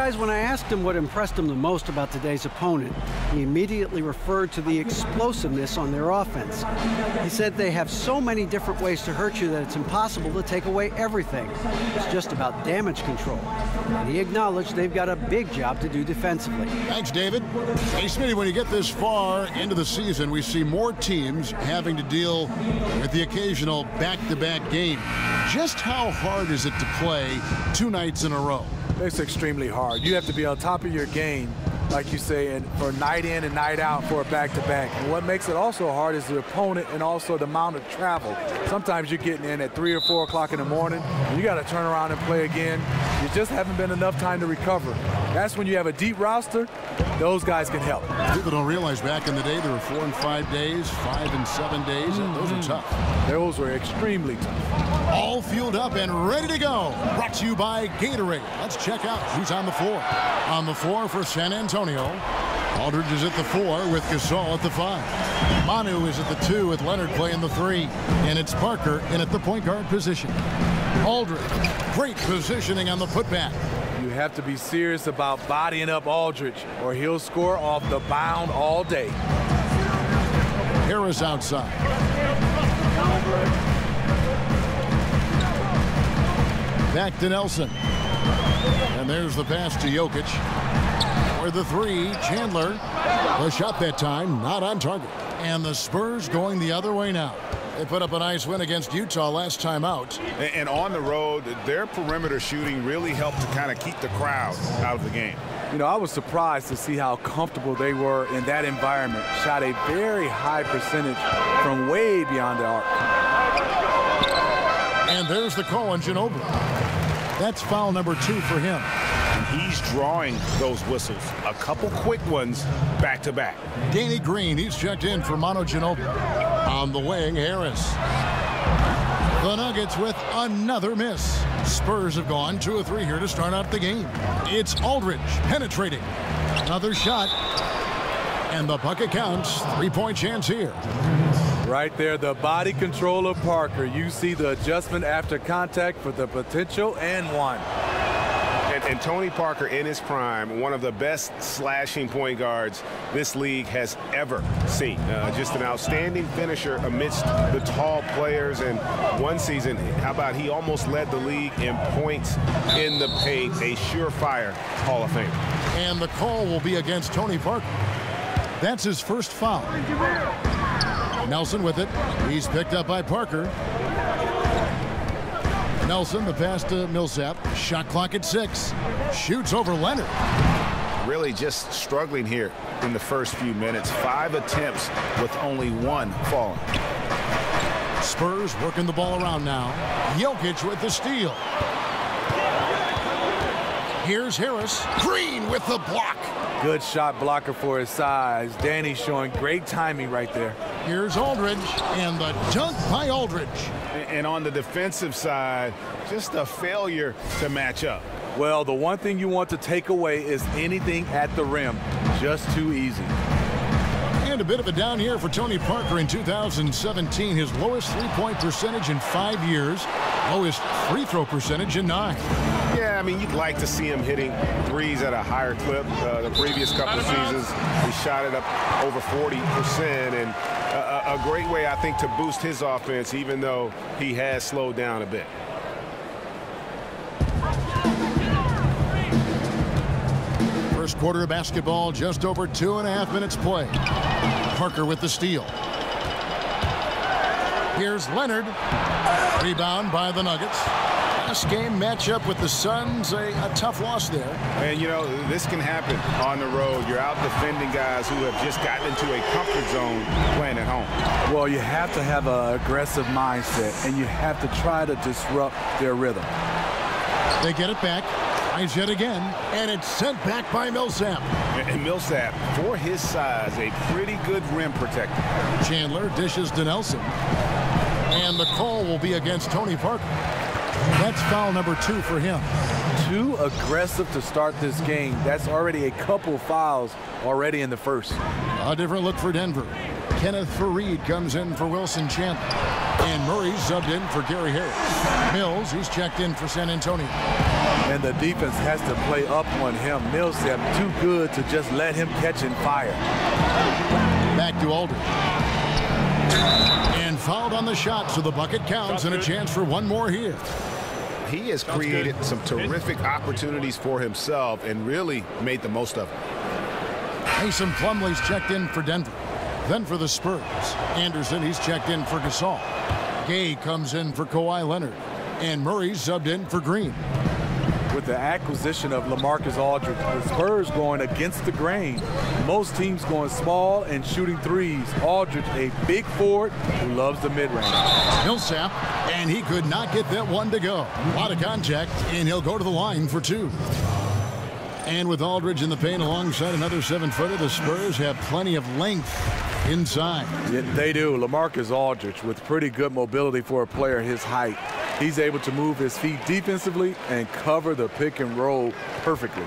guys, when I asked him what impressed him the most about today's opponent, he immediately referred to the explosiveness on their offense. He said they have so many different ways to hurt you that it's impossible to take away everything. It's just about damage control. And he acknowledged they've got a big job to do defensively. Thanks, David. Hey, Smitty, when you get this far into the season, we see more teams having to deal with the occasional back-to-back game. Just how hard is it to play 2 nights in a row? It's extremely hard. You have to be on top of your game, like you say, and for night in and night out for a back-to-back. And what makes it also hard is the opponent and also the amount of travel. Sometimes you're getting in at 3 or 4 o'clock in the morning, and you got to turn around and play again. You just haven't been enough time to recover. That's when you have a deep roster, those guys can help. People don't realize back in the day there were 4 and 5 days, 5 and 7 days. Those are tough. Those were extremely tough. All fueled up and ready to go. Brought to you by Gatorade. Let's check out who's on the floor. On the floor for San Antonio, Aldridge is at the 4 with Gasol at the 5. Manu is at the 2 with Leonard playing the 3. And it's Parker in at the point guard position. Aldridge, great positioning on the putback. You have to be serious about bodying up Aldridge, or he'll score off the bound all day. Harris outside. Back to Nelson. And there's the pass to Jokic. For the 3, Chandler. The shot that time, not on target. And the Spurs going the other way now. They put up a nice win against Utah last time out. And on the road, their perimeter shooting really helped to kind of keep the crowd out of the game. You know, I was surprised to see how comfortable they were in that environment. Shot a very high percentage from way beyond the arc. And there's the call on Ginobili. That's foul number 2 for him. And he's drawing those whistles. A couple quick ones back-to-back. Danny Green, he's checked in for Manu Ginobili. On the wing, Harris. The Nuggets with another miss. Spurs have gone 2 of 3 here to start out the game. It's Aldridge penetrating. Another shot. And the bucket counts. 3-point chance here. Right there, the body control of Parker. You see the adjustment after contact for the potential and one. And Tony Parker in his prime, one of the best slashing point guards this league has ever seen. Just an outstanding finisher amidst the tall players. And one season, how about he almost led the league in points in the paint, a surefire Hall of Fame. And the call will be against Tony Parker. That's his first foul. Nelson with it. He's picked up by Parker. Nelson, the pass to Millsap. Shot clock at 6. Shoots over Leonard. Really just struggling here in the first few minutes. 5 attempts with only 1 falling. Spurs working the ball around now. Jokic with the steal. Here's Harris. Green with the block. Good shot blocker for his size. Danny showing great timing right there. Here's Aldridge, and the dunk by Aldridge. And on the defensive side, just a failure to match up. Well, the one thing you want to take away is anything at the rim. Just too easy. And a bit of a down year for Tony Parker in 2017. His lowest three-point percentage in 5 years. Lowest free throw percentage in 9. Yeah, I mean, you'd like to see him hitting threes at a higher clip. The previous couple seasons, he shot it up over 40%. And a great way, I think, to boost his offense, even though he has slowed down a bit. First quarter of basketball, just over 2.5 minutes play. Parker with the steal. Here's Leonard. Rebound by the Nuggets. Last game matchup with the Suns, a tough loss there. And, you know, this can happen on the road. You're out defending guys who have just gotten into a comfort zone playing at home. Well, you have to have an aggressive mindset, and you have to try to disrupt their rhythm. They get it back. Tries yet again, and it's sent back by Millsap. And Millsap, for his size, a pretty good rim protector. Chandler dishes to Nelson. And the call will be against Tony Parker. That's foul number 2 for him. Too aggressive to start this game. That's already a couple fouls already in the first. A different look for Denver. Kenneth Faried comes in for Wilson Chandler. And Murray subbed in for Gary Harris. Mills, he's checked in for San Antonio. And the defense has to play up on him. Millsap too good to just let him catch and fire. Back to Aldridge. And fouled on the shot, so the bucket counts and a chance for one more here. He has created some terrific opportunities for himself and really made the most of it. Mason Plumlee's checked in for Denver. Then for the Spurs, Anderson, he's checked in for Gasol. Gay comes in for Kawhi Leonard. And Murray's subbed in for Green. With the acquisition of LaMarcus Aldridge, the Spurs going against the grain. Most teams going small and shooting threes. Aldridge, a big forward who loves the mid-range. Millsap, and he could not get that one to go. A lot of contact, and he'll go to the line for two. And with Aldridge in the paint alongside another 7-footer, the Spurs have plenty of length inside. Yeah, they do. LaMarcus Aldridge with pretty good mobility for a player his height. He's able to move his feet defensively and cover the pick and roll perfectly.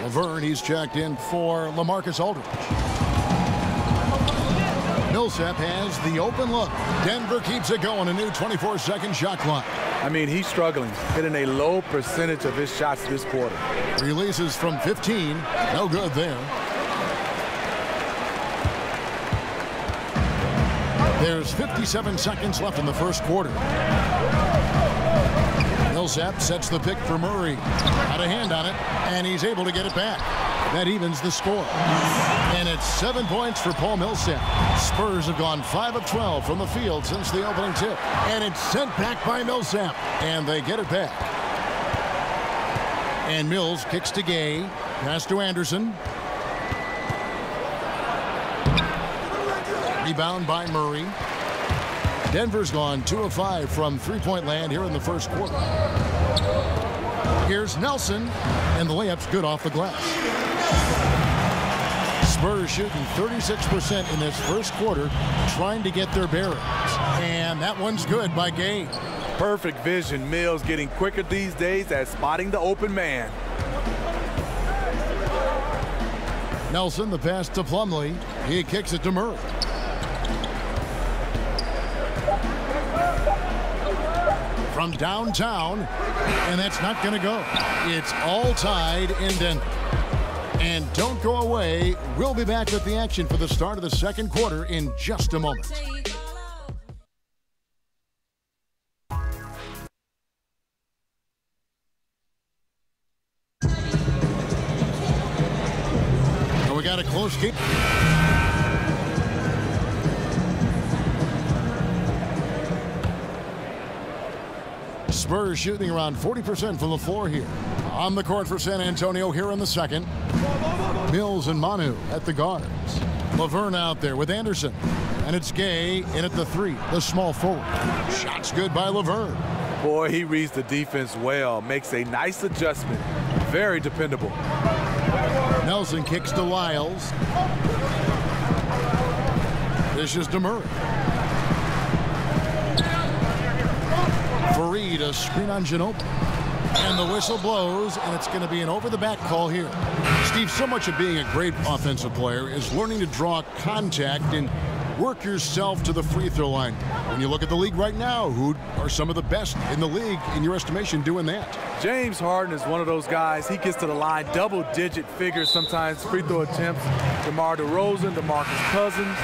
Laverne, he's checked in for LaMarcus Aldridge. Millsap has the open look. Denver keeps it going, a new 24-second shot clock. I mean, he's struggling, hitting a low percentage of his shots this quarter. Releases from 15, no good there. There's 57 seconds left in the first quarter. Millsap sets the pick for Murray. Had a hand on it, and he's able to get it back. That evens the score. And it's 7 points for Paul Millsap. Spurs have gone 5 of 12 from the field since the opening tip. And it's sent back by Millsap. And they get it back. And Mills kicks to Gay. Pass to Anderson. Rebound by Murray. Denver's gone 2 of 5 from three-point land here in the first quarter. Here's Nelson, and the layup's good off the glass. Spurs shooting 36% in this first quarter, trying to get their bearings. And that one's good by Gay. Perfect vision. Mills getting quicker these days at spotting the open man. Nelson, the pass to Plumlee. He kicks it to Murray. From downtown, and that's not going to go. It's all tied in Denver. And don't go away. We'll be back with the action for the start of the second quarter in just a moment. And we got a close game. Spurs shooting around 40% from the floor here. On the court for San Antonio here in the second. Mills and Manu at the guards. Laverne out there with Anderson. And it's Gay in at the three, the small forward. Shot's good by Laverne. Boy, he reads the defense well. Makes a nice adjustment. Very dependable. Nelson kicks to Lyles. This is to Murray. Fareed, a screen on Ginobili. And the whistle blows, and it's going to be an over-the-back call here. Steve, so much of being a great offensive player is learning to draw contact and work yourself to the free throw line. When you look at the league right now, who are some of the best in the league, in your estimation, doing that? James Harden is one of those guys. He gets to the line, double-digit figures sometimes, free throw attempts. DeMar DeRozan, DeMarcus Cousins.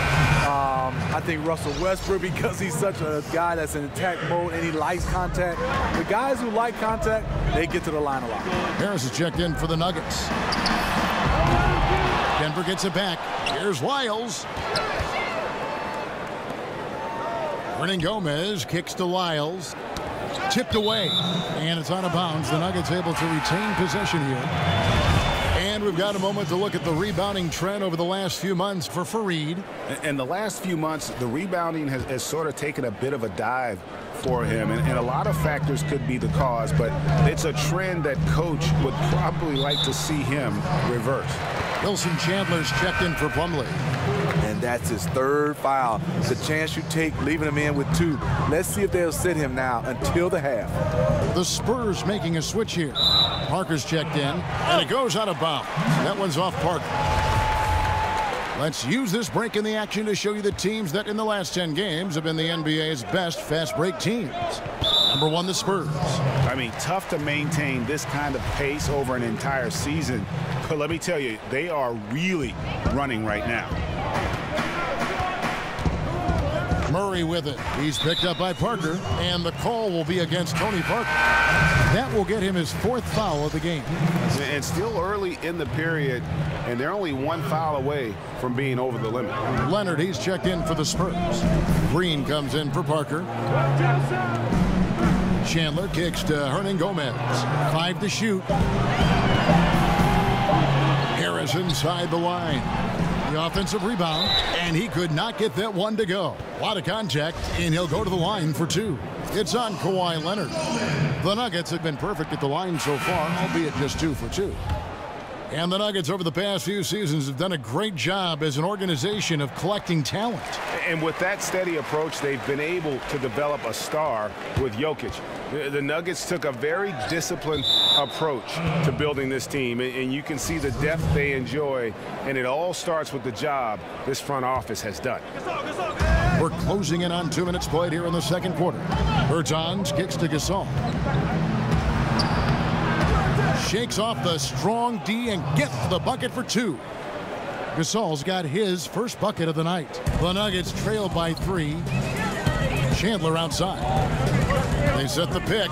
I think Russell Westbrook, because he's such a guy that's in attack mode and he likes contact. The guys who like contact, they get to the line a lot. Harris is checked in for the Nuggets. Denver gets it back. Here's Lyles. Hernan Gomez kicks to Lyles. Tipped away, and it's out of bounds. The Nuggets able to retain possession here. And we've got a moment to look at the rebounding trend over the last few months for Fareed. In the last few months, the rebounding has sort of taken a bit of a dive for him, and a lot of factors could be the cause, but it's a trend that coach would probably like to see him reverse. Wilson Chandler's checked in for Plumlee. And that's his third foul. It's a chance you take leaving him in with 2. Let's see if they'll sit him now until the half. The Spurs making a switch here. Parker's checked in, and it goes out of bounds. That one's off Parker. Let's use this break in the action to show you the teams that in the last 10 games have been the NBA's best fast break teams. Number 1, the Spurs. I mean, tough to maintain this kind of pace over an entire season. But let me tell you, they are really running right now. Murray with it. He's picked up by Parker, and the call will be against Tony Parker. That will get him his 4th foul of the game. And still early in the period, and they're only 1 foul away from being over the limit. Leonard, he's checked in for the Spurs. Green comes in for Parker. Chandler kicks to Hernangomez. 5 to shoot. Harris inside the line. The offensive rebound, and he could not get that one to go. A lot of contact, and he'll go to the line for 2. It's on Kawhi Leonard. The Nuggets have been perfect at the line so far, albeit just 2 for 2. And the Nuggets over the past few seasons have done a great job as an organization of collecting talent. And with that steady approach, they've been able to develop a star with Jokic. The Nuggets took a very disciplined approach to building this team, and you can see the depth they enjoy, and it all starts with the job this front office has done. We're closing in on 2 minutes played here in the second quarter. Bertans kicks to Gasol. Shakes off the strong D and gets the bucket for 2. Gasol's got his first bucket of the night. The Nuggets trail by 3. Chandler outside. They set the pick.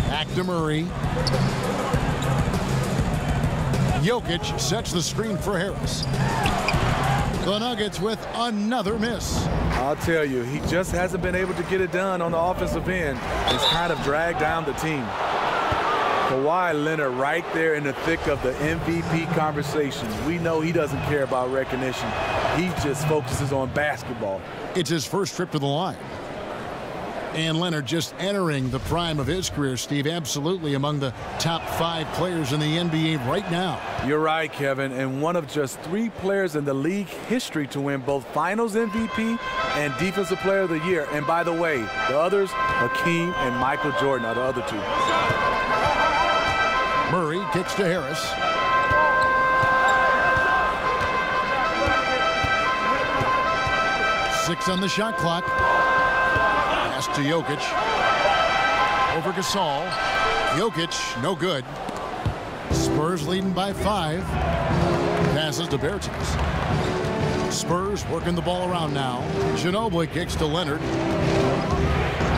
Back to Murray. Jokic sets the screen for Harris. The Nuggets with another miss. I'll tell you, he just hasn't been able to get it done on the offensive end. It's kind of dragged down the team. Kawhi Leonard right there in the thick of the MVP conversation. We know he doesn't care about recognition. He just focuses on basketball. It's his first trip to the line. And Leonard just entering the prime of his career, Steve, absolutely among the top 5 players in the NBA right now. You're right, Kevin, and one of just 3 players in the league history to win both Finals MVP and Defensive Player of the Year. And by the way, the others, Hakeem and Michael Jordan are the other 2. Murray kicks to Harris. Six on the shot clock. Pass to Jokic. Over Gasol. Jokic, no good. Spurs leading by 5. Passes to Bertans. Spurs working the ball around now. Ginobili kicks to Leonard.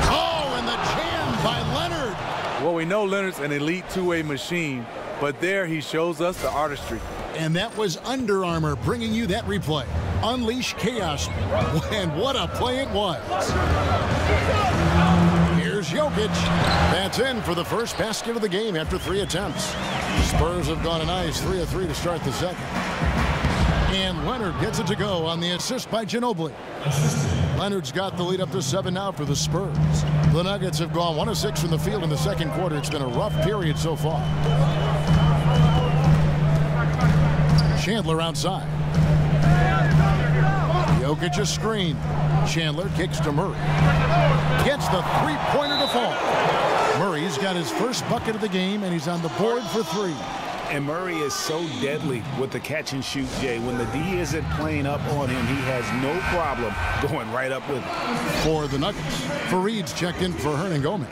Oh, and the jam by Leonard. Well, we know Leonard's an elite 2-way machine, but there he shows us the artistry. And that was Under Armour bringing you that replay. Unleash chaos. And what a play it was. Here's Jokic. That's in for the first basket of the game after 3 attempts. Spurs have gone a nice 3 of 3 to start the second. And Leonard gets it to go on the assist by Ginobili. Leonard's got the lead up to 7 now for the Spurs. The Nuggets have gone 1 of 6 from the field in the second quarter. It's been a rough period so far. Chandler outside. Jokic a screen. Chandler kicks to Murray. Gets the 3-pointer to fall. Murray's got his first bucket of the game, and he's on the board for 3. And Murray is so deadly with the catch and shoot, Jay. When the D isn't playing up on him, he has no problem going right up with him. For the Nuggets, Fareed's checked in for Hernangomez.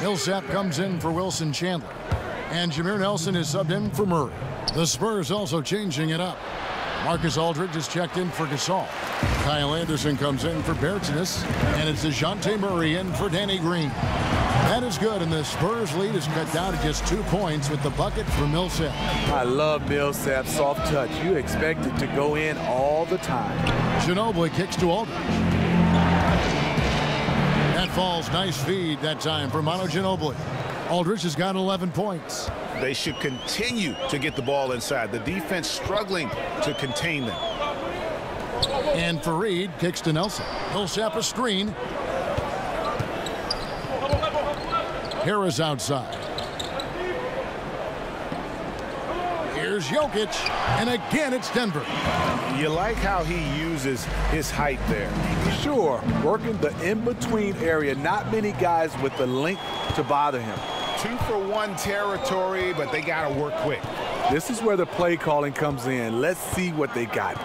Millsap comes in for Wilson Chandler. And Jameer Nelson is subbed in for Murray. The Spurs also changing it up. Marcus Aldridge is checked in for Gasol. Kyle Anderson comes in for Bertans. And it's DeJounte Murray in for Danny Green. That is good, and the Spurs lead is cut down to just 2 points with the bucket from Millsap. I love Millsap's soft touch. You expect it to go in all the time. Ginobili kicks to Aldridge. That falls. Nice feed that time for Manu Ginobili. Aldridge has got 11 points. They should continue to get the ball inside. The defense struggling to contain them. And Fareed kicks to Nelson. Millsap a screen. Harris outside. Here's Jokic, and again it's Denver. You like how he uses his height there. Sure, working the in-between area. Not many guys with the length to bother him. 2-for-1 territory, but they got to work quick. This is where the play calling comes in. Let's see what they got.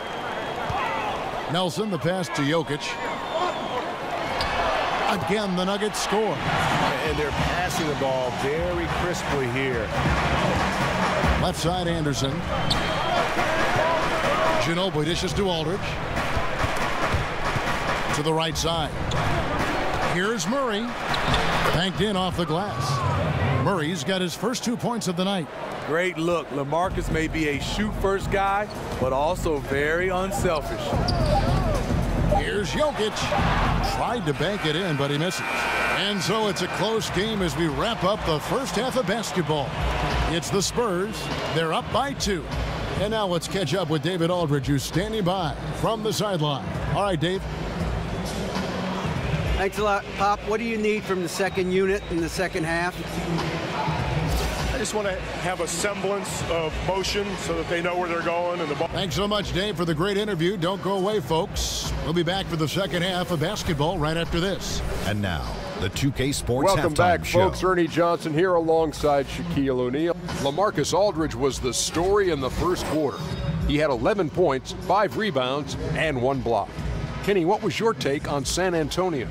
Nelson, the pass to Jokic. Again, the Nuggets score. And they're passing the ball very crisply here. Left side, Anderson. Ginobili dishes to Aldridge. To the right side. Here's Murray. Banked in off the glass. Murray's got his first 2 points of the night. Great look. LaMarcus may be a shoot-first guy, but also very unselfish. Here's Jokic. Tried to bank it in, but he misses. And so it's a close game as we wrap up the first half of basketball. It's the Spurs. They're up by 2. And now let's catch up with David Aldridge, who's standing by from the sideline. All right, Dave. Thanks a lot, Pop. What do you need from the second unit in the second half? I just want to have a semblance of motion so that they know where they're going and the ball. Thanks so much, Dave, for the great interview. Don't go away, folks. We'll be back for the second half of basketball right after this. And now, the 2K Sports Welcome back, Show. folks. Ernie Johnson here alongside Shaquille O'Neal. LaMarcus Aldridge was the story in the first quarter. He had 11 points, 5 rebounds, and 1 block. Kenny, what was your take on San Antonio?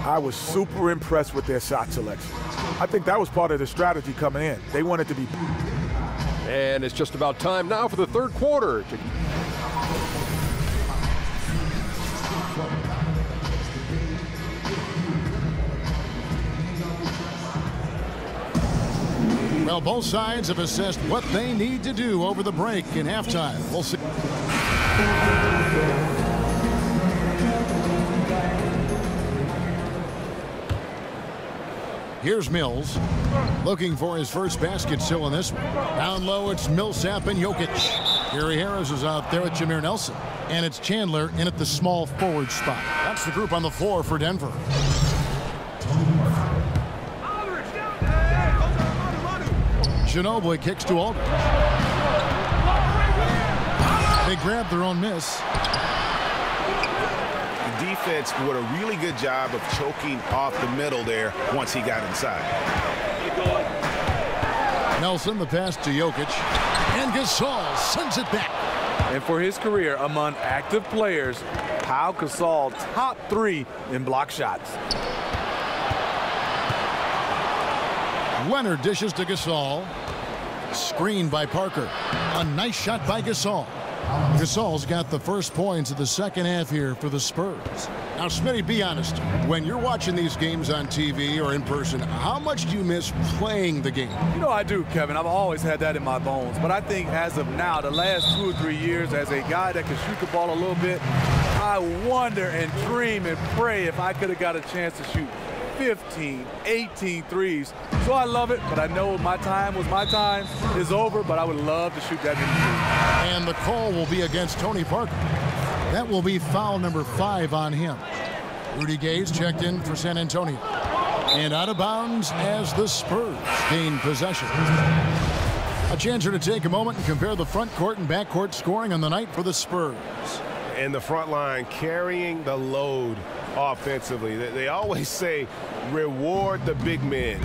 I was super impressed with their shot selection. I think that was part of the strategy coming in. They wanted to be. And it's just about time now for the third quarter. Well, both sides have assessed what they need to do over the break in halftime. We'll see. Here's Mills, looking for his first basket still in this one. Down low, it's Millsap and Jokic. Gary Harris is out there with Jameer Nelson. And it's Chandler in at the small forward spot. That's the group on the floor for Denver. Ginobili kicks to Aldridge. They grab their own miss. Defense did a really good job of choking off the middle there once he got inside. Nelson, the pass to Jokic. And Gasol sends it back. And for his career among active players, Pau Gasol top 3 in block shots. Leonard dishes to Gasol. Screened by Parker. A nice shot by Gasol. Gasol's got the first points of the second half here for the Spurs. Now, Smitty, be honest. When you're watching these games on TV or in person, how much do you miss playing the game? You know I do, Kevin. I've always had that in my bones. But I think as of now, the last 2 or 3 years, as a guy that can shoot the ball a little bit, I wonder and dream and pray if I could have got a chance to shoot 15, 18 threes. So I love it, but I know my time is over, but I would love to shoot that many threes. And the call will be against Tony Parker. That will be foul number 5 on him. Rudy Gay's checked in for San Antonio. And out of bounds as the Spurs gain possession. A chance here to take a moment and compare the front court and back court scoring on the night for the Spurs. And the front line carrying the load offensively. They always say reward the big men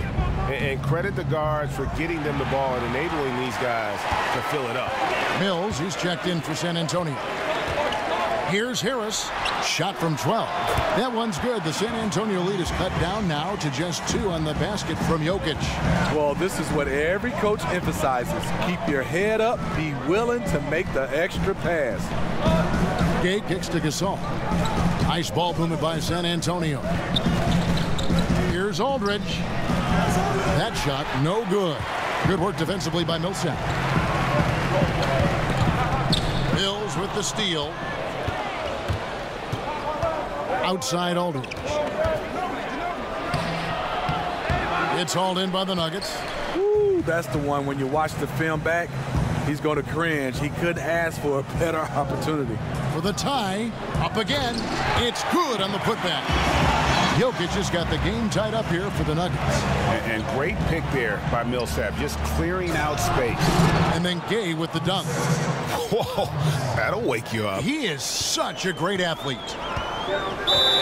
and credit the guards for getting them the ball and enabling these guys to fill it up. Mills, he's checked in for San Antonio. Here's Harris. Shot from 12. That one's good. The San Antonio lead is cut down now to just 2 on the basket from Jokic. Well, this is what every coach emphasizes. Keep your head up. Be willing to make the extra pass. Gay kicks to Gasol. Nice ball movement by San Antonio. Here's Aldridge. That shot, no good. Good work defensively by Millsap. Mills with the steal. Outside Aldridge. It's hauled in by the Nuggets. Ooh, that's the one when you watch the film back, he's going to cringe. He couldn't ask for a better opportunity. For the tie, up again. It's good on the putback. Jokic has got the game tied up here for the Nuggets. And great pick there by Millsap, just clearing out space. And then Gay with the dunk. Whoa, that'll wake you up. He is such a great athlete.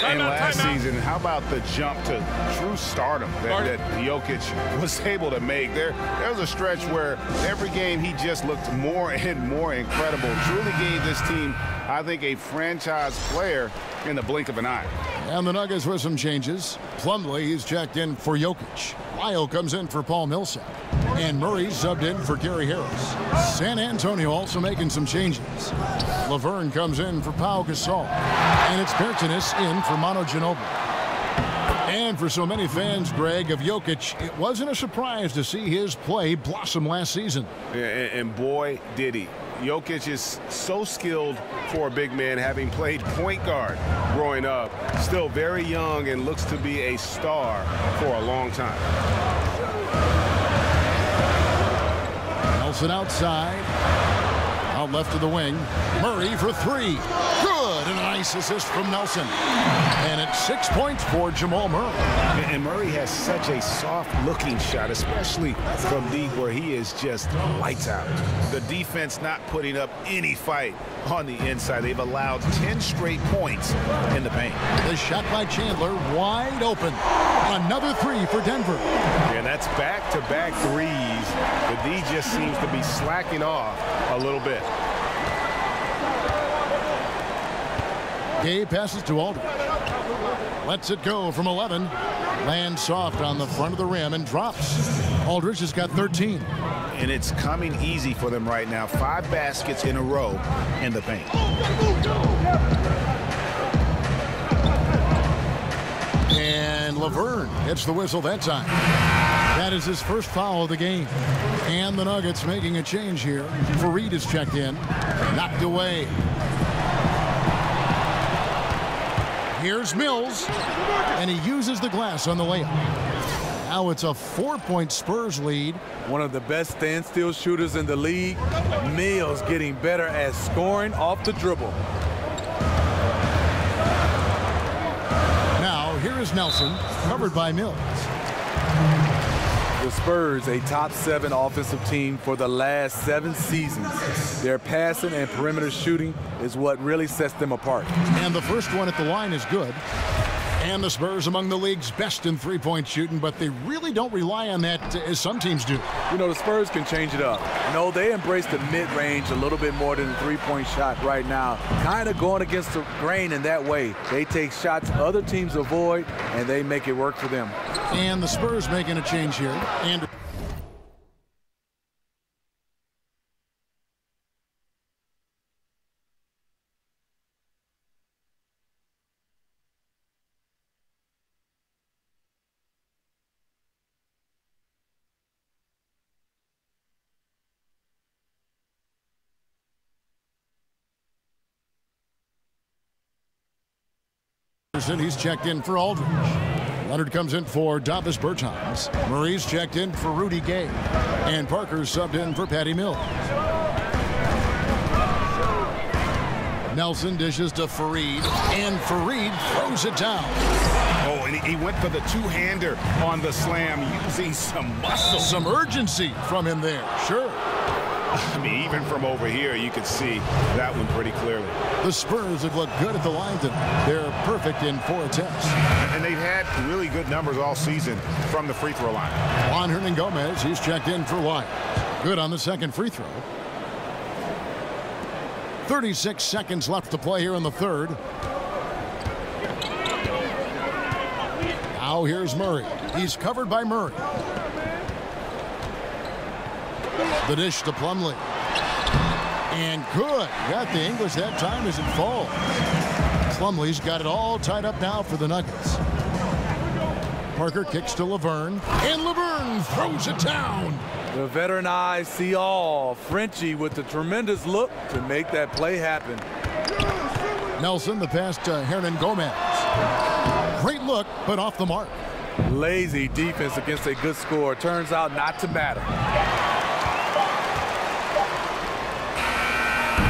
And last season, how about the jump to true stardom that Jokic was able to make? There was a stretch where every game he just looked more and more incredible. Truly gave this team, I think, a franchise player in the blink of an eye. And the Nuggets with some changes. Plumlee, he's checked in for Jokic. Lyle comes in for Paul Millsap. And Murray subbed in for Gary Harris. San Antonio also making some changes. Laverne comes in for Pau Gasol. And it's Bertanis in for Manu Ginobili. And for so many fans, Greg, of Jokic, it wasn't a surprise to see his play blossom last season. And boy, did he. Jokic is so skilled for a big man, having played point guard growing up. Still very young and looks to be a star for a long time. Nelson outside. Out left of the wing. Murray for three. Good. And a nice assist from Nelson. And it's 6 points for Jamal Murray. And Murray has such a soft-looking shot, especially from deep where he is just lights out. The defense not putting up any fight on the inside. They've allowed 10 straight points in the paint. The shot by Chandler wide open. Another three for Denver. And that's back-to-back threes. The D just seems to be slacking off a little bit. Gay passes to Aldridge. Lets it go from 11. Lands soft on the front of the rim and drops. Aldridge has got 13. And it's coming easy for them right now. 5 baskets in a row in the paint. And Laverne hits the whistle that time. That is his first foul of the game. And the Nuggets making a change here. Fareed is checked in. Knocked away. Here's Mills. And he uses the glass on the layup. Now it's a 4-point Spurs lead. One of the best standstill shooters in the league. Mills getting better at scoring off the dribble. Now here is Nelson, covered by Mills. The Spurs, a top 7 offensive team for the last 7 seasons. Their passing and perimeter shooting is what really sets them apart. And the first one at the line is good. And the Spurs among the league's best in three-point shooting, but they really don't rely on that as some teams do. You know, the Spurs can change it up. No, they embrace the mid-range a little bit more than the three-point shot right now. Kind of going against the grain in that way. They take shots other teams avoid, and they make it work for them. And the Spurs making a change here. And he's checked in for Aldridge. Leonard comes in for Davis Bertans. Murray's checked in for Rudy Gay. And Parker's subbed in for Patty Mills. Nelson dishes to Fareed. And Fareed throws it down. Oh, and he went for the two-hander on the slam, using some muscle. Some urgency from him there, sure. I mean, even from over here, you could see that one pretty clearly. The Spurs have looked good at the line tonight. They're perfect in 4 attempts. And they've had really good numbers all season from the free throw line. Juan Hernangomez, he's checked in for Lyles. Good on the second free throw. 36 seconds left to play here in the third. Now here's Murray. He's covered by Murray. The dish to Plumlee. And good. Got the English that time as it falls. Plumlee's got it all tied up now for the Nuggets. Parker kicks to Laverne. And Laverne throws it down. The veteran eyes see all. Frenchie with the tremendous look to make that play happen. Nelson, the pass to Hernangomez. Great look, but off the mark. Lazy defense against a good score. Turns out not to matter.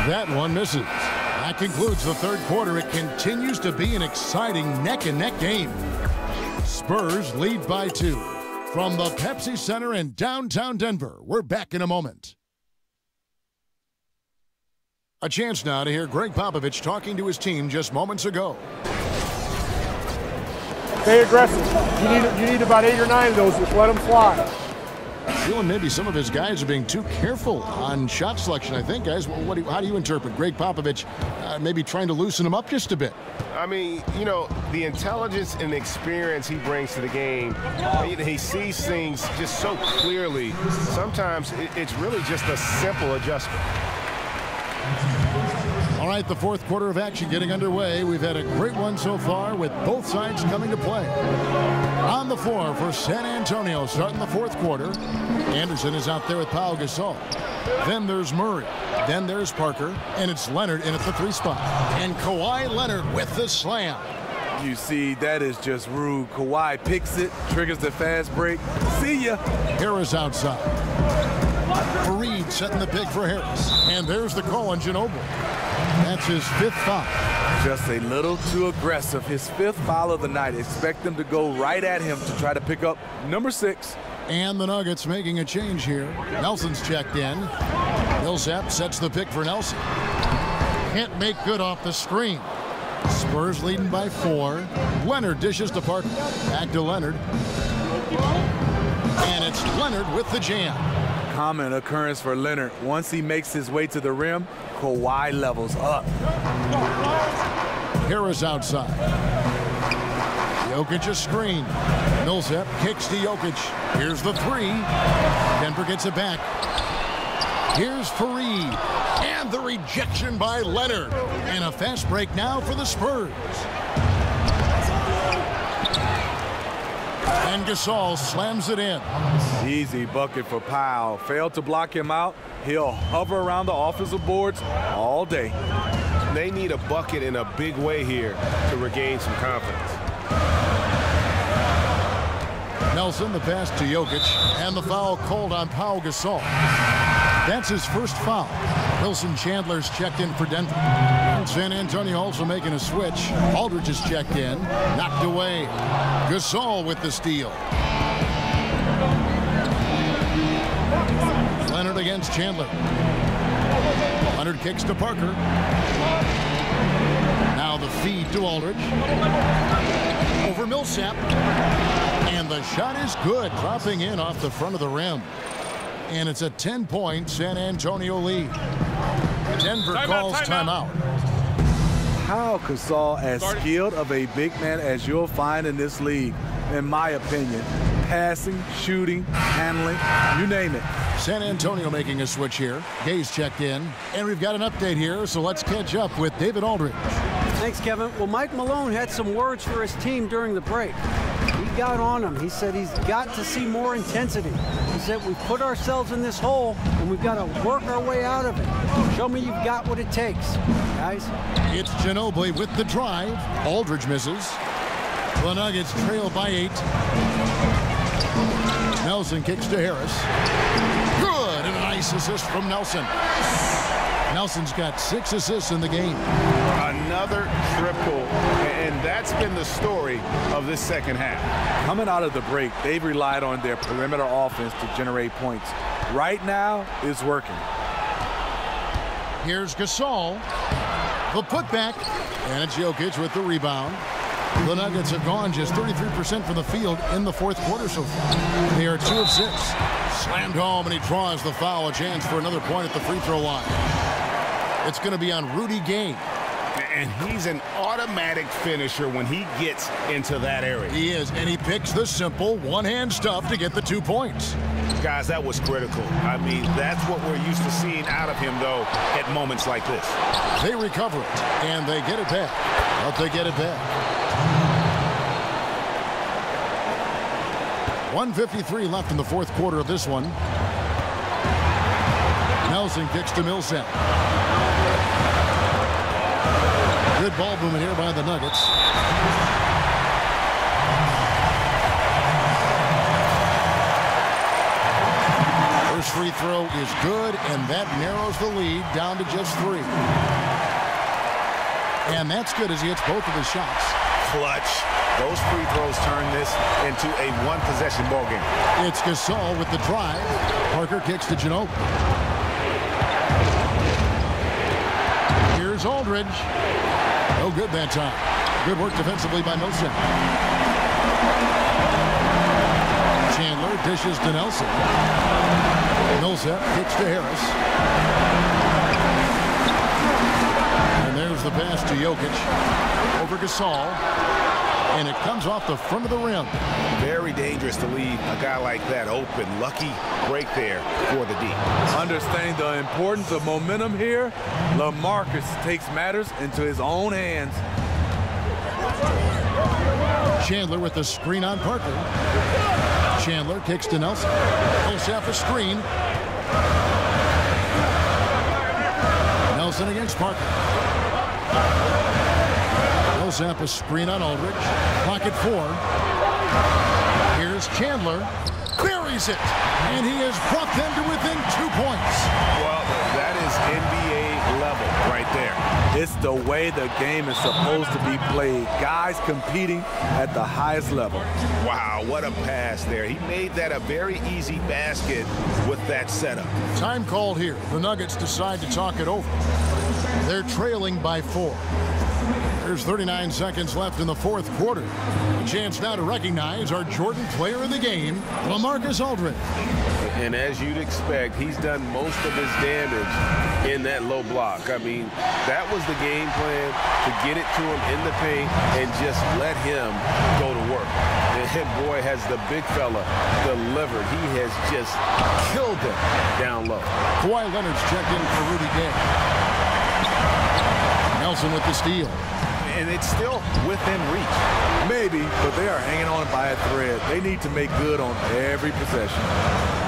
That one misses. That concludes the third quarter. It continues to be an exciting neck-and-neck game. Spurs lead by 2. From the Pepsi Center in downtown Denver, we're back in a moment. A chance now to hear Greg Popovich talking to his team just moments ago. Stay aggressive. You need about 8 or 9 of those. Just let them fly. Feeling maybe some of his guys are being too careful on shot selection, I think, guys. How do you interpret Greg Popovich maybe trying to loosen them up just a bit? I mean, you know, the intelligence and experience he brings to the game, he sees things just so clearly. Sometimes it's really just a simple adjustment. All right, the fourth quarter of action getting underway. We've had a great one so far with both sides coming to play. On the floor for San Antonio starting the fourth quarter. Anderson is out there with Pau Gasol. Then there's Murray. Then there's Parker. And it's Leonard in at the 3 spot. And Kawhi Leonard with the slam. You see, that is just rude. Kawhi picks it, triggers the fast break. See ya. Harris outside. Fareed setting the pick for Harris. And there's the call on Ginobili. That's his 5th foul. Just a little too aggressive. His 5th foul of the night. Expect them to go right at him to try to pick up number 6. And the Nuggets making a change here. Nelson's checked in. Millsap sets the pick for Nelson. Can't make good off the screen. Spurs leading by 4. Leonard dishes to Parker. Back to Leonard. And it's Leonard with the jam. Common occurrence for Leonard. Once he makes his way to the rim, Kawhi levels up. Harris outside. Jokic a screen. Millsap kicks to Jokic. Here's the 3. Denver gets it back. Here's Fareed. And the rejection by Leonard. And a fast break now for the Spurs. And Gasol slams it in. Easy bucket for Powell. Failed to block him out. He'll hover around the offensive boards all day. They need a bucket in a big way here to regain some confidence. Nelson, the pass to Jokic, and the foul called on Pau Gasol. That's his 1st foul. Wilson Chandler's checked in for Denver. San Antonio also making a switch. Aldridge is checked in, knocked away. Gasol with the steal. Leonard against Chandler. Leonard kicks to Parker. Now the feed to Aldridge. Over Millsap. And the shot is good, dropping in off the front of the rim. And it's a 10-point San Antonio lead. Denver calls timeout. Pau Gasol, as skilled of a big man as you'll find in this league, in my opinion. Passing, shooting, handling, you name it. San Antonio making a switch here. Gay's checked in. And we've got an update here, so let's catch up with David Aldridge. Thanks, Kevin. Well, Mike Malone had some words for his team during the break. He got on him. He said he's got to see more intensity. He said we've put ourselves in this hole, and we've got to work our way out of it. Show me you've got what it takes, guys. It's Ginobili with the drive. Aldridge misses. The Nuggets trail by 8. Nelson kicks to Harris. Good, and a nice assist from Nelson. Nelson's got 6 assists in the game. Another triple, and that's been the story of this second half. Coming out of the break, they've relied on their perimeter offense to generate points. Right now, it's working. Here's Gasol. The putback, and it's Jokic with the rebound. The Nuggets have gone just 33% from the field in the fourth quarter so far. They are 2 of 6. Slammed home, and he draws the foul. A chance for another point at the free throw line. It's going to be on Rudy Gay. And he's an automatic finisher when he gets into that area. He is, and he picks the simple one-hand stuff to get the 2 points. Guys, that was critical. I mean, that's what we're used to seeing out of him, though, at moments like this. They recover it, and they get it back. But they get it back. 1:53 left in the fourth quarter of this one. Nelson kicks to Millsap. Good ball movement here by the Nuggets. First free throw is good, and that narrows the lead down to just 3. And that's good as he hits both of his shots. Clutch. Those free throws turn this into a one-possession ball game. It's Gasol with the drive. Parker kicks to Ginobili. Here's Aldridge. No good that time. Good work defensively by Millsap. Chandler dishes to Nelson. Millsap kicks to Harris. And there's the pass to Jokic. Over Gasol. And it comes off the front of the rim. Very dangerous to leave a guy like that open. Lucky break there for the D. Understanding the importance of momentum here, LaMarcus takes matters into his own hands. Chandler with the screen on Parker. Chandler kicks to Nelson. Millsap a screen. Nelson against Parker. Millsap a screen on Aldridge. Clock at 4. Here's Chandler. Buries it. And he has brought them to within 2 points. Well, that is NBA level right there. It's the way the game is supposed to be played. Guys competing at the highest level. Wow, what a pass there. He made that a very easy basket with that setup. Time called here. The Nuggets decide to talk it over. They're trailing by 4. There's 39 seconds left in the fourth quarter. A chance now to recognize our Jordan player of the game, LaMarcus Aldridge. And as you'd expect, he's done most of his damage in that low block. I mean, that was the game plan, to get it to him in the paint and just let him go to work. And boy, has the big fella delivered. He has just killed them down low. Kawhi Leonard's checked in for Rudy Gay. Nelson with the steal. And it's still within reach. Maybe, but they are hanging on by a thread. They need to make good on every possession.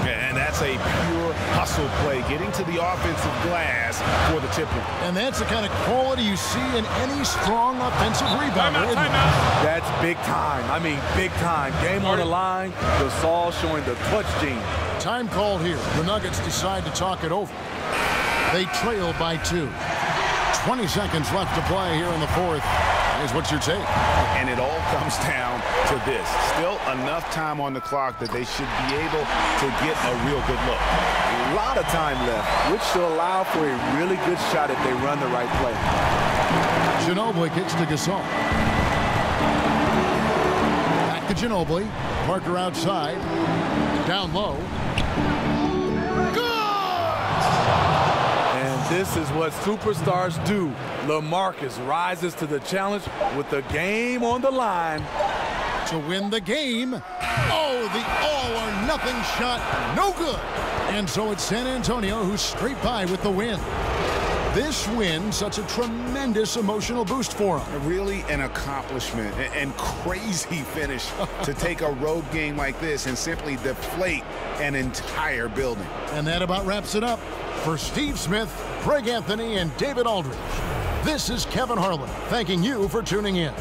And that's a pure hustle play, getting to the offensive glass for the tip. And that's the kind of quality you see in any strong offensive rebounder. That's big time. I mean, big time. Game on the line. Gasol showing the clutch gene. Time called here. The Nuggets decide to talk it over. They trail by 2. 20 seconds left to play here in the fourth. Is what's your take? And it all comes down to this. Still enough time on the clock that they should be able to get a real good look. A lot of time left, which should allow for a really good shot if they run the right play. Ginobili kicks to Gasol. Back to Ginobili. Parker outside. Down low. This is what superstars do. LaMarcus rises to the challenge with the game on the line. To win the game. Oh, the all-or-nothing shot. No good. And so it's San Antonio who's straight by with the win. This win, such a tremendous emotional boost for them. Really an accomplishment and crazy finish to take a road game like this and simply deflate an entire building. And that about wraps it up. For Steve Smith, Craig Anthony, and David Aldridge, this is Kevin Harlan thanking you for tuning in.